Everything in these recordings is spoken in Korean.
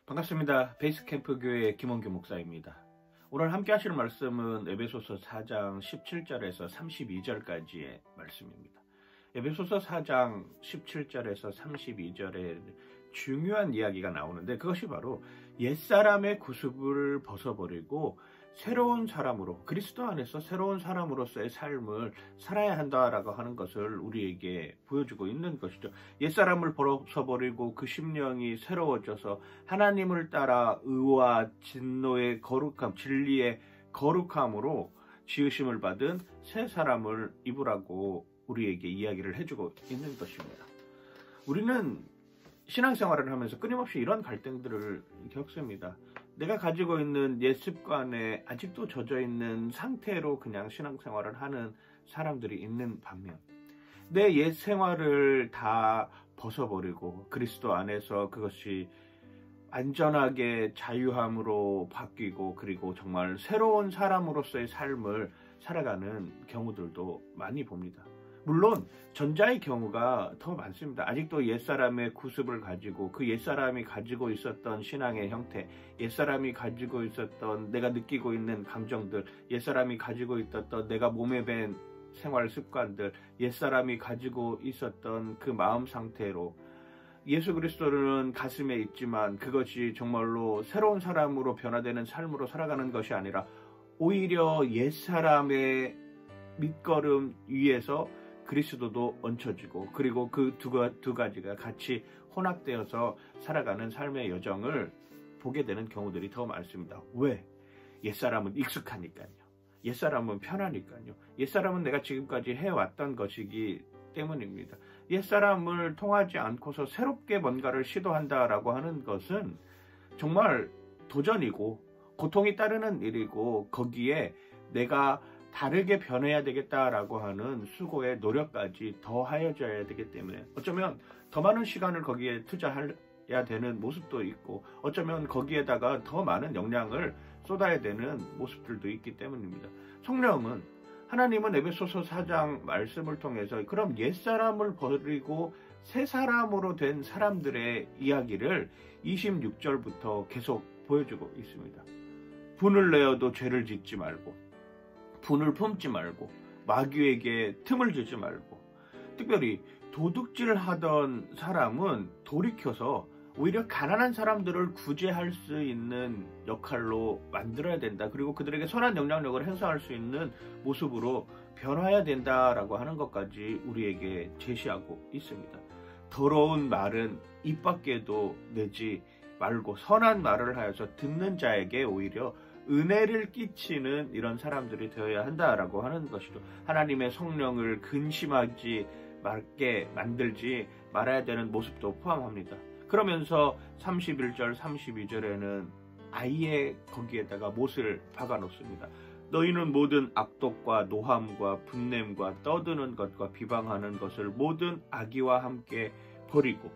반갑습니다. 베이스캠프 교회 김원규 목사입니다. 오늘 함께 하실 말씀은 에베소서 4장 17절에서 32절까지의 말씀입니다. 에베소서 4장 17절에서 32절에 중요한 이야기가 나오는데, 그것이 바로 옛사람의 구습을 벗어버리고 새로운 사람으로, 그리스도 안에서 새로운 사람으로서의 삶을 살아야 한다라고 하는 것을 우리에게 보여주고 있는 것이죠. 옛사람을 벗어버리고 그 심령이 새로워져서 하나님을 따라 의와 진노의 거룩함, 진리의 거룩함으로 지으심을 받은 새 사람을 입으라고 우리에게 이야기를 해주고 있는 것입니다. 우리는 신앙생활을 하면서 끊임없이 이런 갈등들을 겪습니다. 내가 가지고 있는 옛 습관에 아직도 젖어있는 상태로 그냥 신앙생활을 하는 사람들이 있는 반면, 내 옛 생활을 다 벗어버리고 그리스도 안에서 그것이 안전하게 자유함으로 바뀌고, 그리고 정말 새로운 사람으로서의 삶을 살아가는 경우들도 많이 봅니다. 물론 전자의 경우가 더 많습니다. 아직도 옛사람의 구습을 가지고 그 옛사람이 가지고 있었던 신앙의 형태, 옛사람이 가지고 있었던 내가 느끼고 있는 감정들, 옛사람이 가지고 있었던 내가 몸에 밴 생활 습관들, 옛사람이 가지고 있었던 그 마음 상태로 예수 그리스도는 가슴에 있지만 그것이 정말로 새로운 사람으로 변화되는 삶으로 살아가는 것이 아니라 오히려 옛사람의 밑거름 위에서 그리스도도 얹혀지고, 그리고 그 두 가지가 같이 혼합되어서 살아가는 삶의 여정을 보게 되는 경우들이 더 많습니다. 왜? 옛사람은 익숙하니까요. 옛사람은 편하니까요. 옛사람은 내가 지금까지 해왔던 것이기 때문입니다. 옛사람을 통하지 않고서 새롭게 뭔가를 시도한다라고 하는 것은 정말 도전이고 고통이 따르는 일이고, 거기에 내가 다르게 변해야 되겠다라고 하는 수고의 노력까지 더 하여져야 되기 때문에 어쩌면 더 많은 시간을 거기에 투자해야 되는 모습도 있고, 어쩌면 거기에다가 더 많은 역량을 쏟아야 되는 모습들도 있기 때문입니다. 성령은, 하나님은 에베소서 4장 말씀을 통해서 그럼 옛사람을 버리고 새 사람으로 된 사람들의 이야기를 26절부터 계속 보여주고 있습니다. 분을 내어도 죄를 짓지 말고, 분을 품지 말고, 마귀에게 틈을 주지 말고. 특별히 도둑질 하던 사람은 돌이켜서 오히려 가난한 사람들을 구제할 수 있는 역할로 만들어야 된다. 그리고 그들에게 선한 영향력을 행사할 수 있는 모습으로 변화해야 된다라고 하는 것까지 우리에게 제시하고 있습니다. 더러운 말은 입 밖에도 내지 말고 선한 말을 하여서 듣는 자에게 오히려 은혜를 끼치는 이런 사람들이 되어야 한다라고 하는 것이죠. 하나님의 성령을 근심하지 말게 만들지 말아야 되는 모습도 포함합니다. 그러면서 31절, 32절에는 아예 거기에다가 못을 박아 놓습니다. 너희는 모든 악독과 노함과 분냄과 떠드는 것과 비방하는 것을 모든 악의와 함께 버리고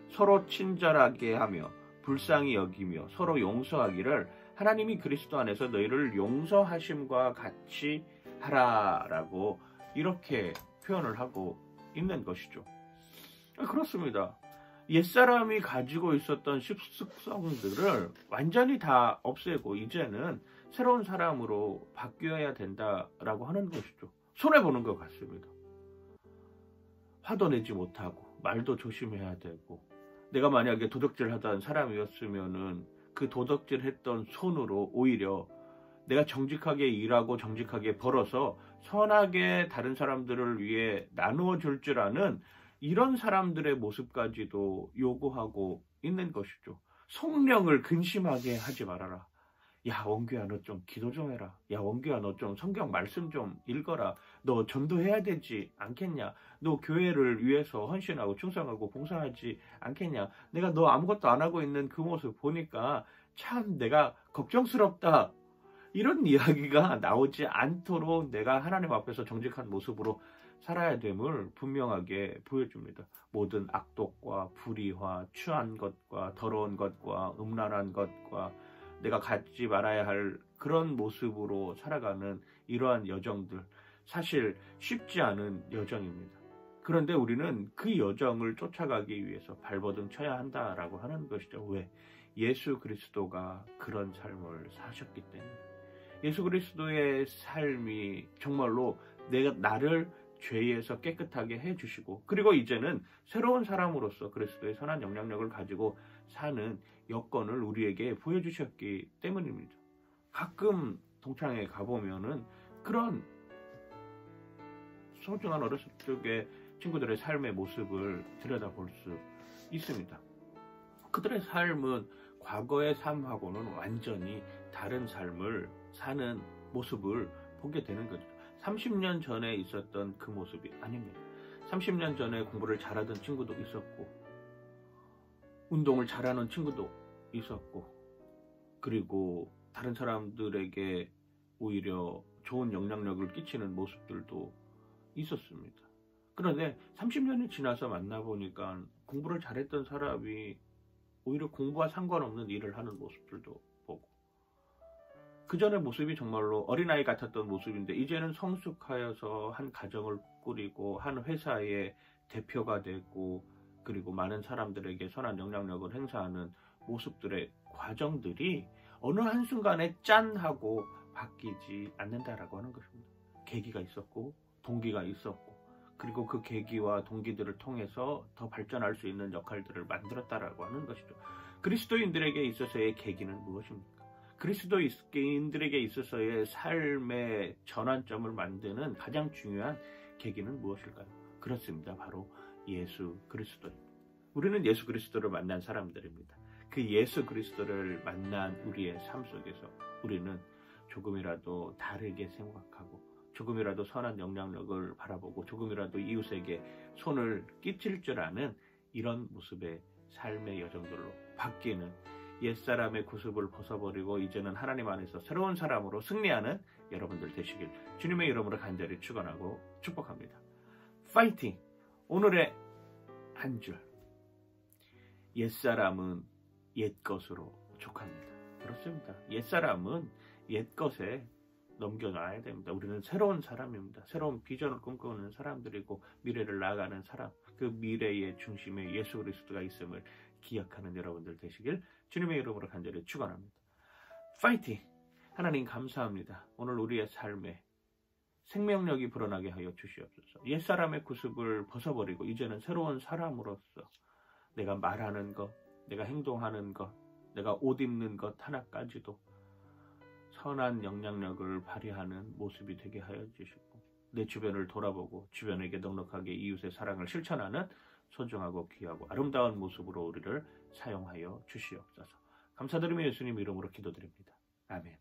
서로 친절하게 하며 불쌍히 여기며 서로 용서하기를 하나님이 그리스도 안에서 너희를 용서하심과 같이 하라라고 이렇게 표현을 하고 있는 것이죠. 그렇습니다. 옛사람이 가지고 있었던 습성들을 완전히 다 없애고 이제는 새로운 사람으로 바뀌어야 된다라고 하는 것이죠. 손해보는 것 같습니다. 화도 내지 못하고 말도 조심해야 되고, 내가 만약에 도둑질 하던 사람이었으면은 그 도둑질 했던 손으로 오히려 내가 정직하게 일하고 정직하게 벌어서 선하게 다른 사람들을 위해 나누어 줄 줄 아는 이런 사람들의 모습까지도 요구하고 있는 것이죠. 성령을 근심하게 하지 말아라. 야, 원규야, 너 좀 기도 좀 해라. 야, 원규야, 너 좀 성경 말씀 좀 읽어라. 너 전도해야 되지 않겠냐? 너 교회를 위해서 헌신하고 충성하고 봉사하지 않겠냐? 내가 너 아무것도 안 하고 있는 그 모습 보니까 참 내가 걱정스럽다. 이런 이야기가 나오지 않도록 내가 하나님 앞에서 정직한 모습으로 살아야 됨을 분명하게 보여줍니다. 모든 악독과 불의와 추한 것과 더러운 것과 음란한 것과 내가 갖지 말아야 할 그런 모습으로 살아가는 이러한 여정들, 사실 쉽지 않은 여정입니다. 그런데 우리는 그 여정을 쫓아가기 위해서 발버둥 쳐야 한다라고 하는 것이죠. 왜? 예수 그리스도가 그런 삶을 사셨기 때문에. 예수 그리스도의 삶이 정말로 나를 죄에서 깨끗하게 해주시고, 그리고 이제는 새로운 사람으로서 그리스도의 선한 영향력을 가지고 사는 여건을 우리에게 보여주셨기 때문입니다. 가끔 동창회 가보면은 그런 소중한 어렸을 적의 친구들의 삶의 모습을 들여다볼 수 있습니다. 그들의 삶은 과거의 삶하고는 완전히 다른 삶을 사는 모습을 보게 되는 거죠. 30년 전에 있었던 그 모습이 아닙니다. 30년 전에 공부를 잘하던 친구도 있었고, 운동을 잘하는 친구도 있었고, 그리고 다른 사람들에게 오히려 좋은 영향력을 끼치는 모습들도 있었습니다. 그런데 30년이 지나서 만나보니까 공부를 잘했던 사람이 오히려 공부와 상관없는 일을 하는 모습들도 보고, 그 전의 모습이 정말로 어린아이 같았던 모습인데 이제는 성숙하여서 한 가정을 꾸리고 한 회사의 대표가 되고, 그리고 많은 사람들에게 선한 영향력을 행사하는 모습들의 과정들이 어느 한순간에 짠 하고 바뀌지 않는다라고 하는 것입니다. 계기가 있었고 동기가 있었고, 그리고 그 계기와 동기들을 통해서 더 발전할 수 있는 역할들을 만들었다라고 하는 것이죠. 그리스도인들에게 있어서의 계기는 무엇입니까? 그리스도인들에게 있어서의 삶의 전환점을 만드는 가장 중요한 계기는 무엇일까요? 그렇습니다. 바로 예수 그리스도입니다. 우리는 예수 그리스도를 만난 사람들입니다. 그 예수 그리스도를 만난 우리의 삶 속에서 우리는 조금이라도 다르게 생각하고, 조금이라도 선한 영향력을 바라보고, 조금이라도 이웃에게 손을 끼칠 줄 아는 이런 모습의 삶의 여정들로 바뀌는, 옛사람의 구습을 벗어버리고 이제는 하나님 안에서 새로운 사람으로 승리하는 여러분들 되시길 주님의 이름으로 간절히 축원하고 축복합니다. 파이팅! 오늘의 한 줄, 옛사람은 옛것으로 족합니다. 그렇습니다. 옛사람은 옛것에 넘겨놔야 됩니다. 우리는 새로운 사람입니다. 새로운 비전을 꿈꾸는 사람들이고, 미래를 나아가는 사람, 그 미래의 중심에 예수 그리스도가 있음을 기억하는 여러분들 되시길 주님의 이름으로 간절히 축원합니다. 파이팅! 하나님 감사합니다. 오늘 우리의 삶에 생명력이 불어나게 하여 주시옵소서. 옛사람의 구습을 벗어버리고 이제는 새로운 사람으로서 내가 말하는 것, 내가 행동하는 것, 내가 옷 입는 것 하나까지도 선한 영향력을 발휘하는 모습이 되게 하여 주시고, 내 주변을 돌아보고 주변에게 넉넉하게 이웃의 사랑을 실천하는 소중하고 귀하고 아름다운 모습으로 우리를 사용하여 주시옵소서. 감사드리며 예수님 이름으로 기도드립니다. 아멘.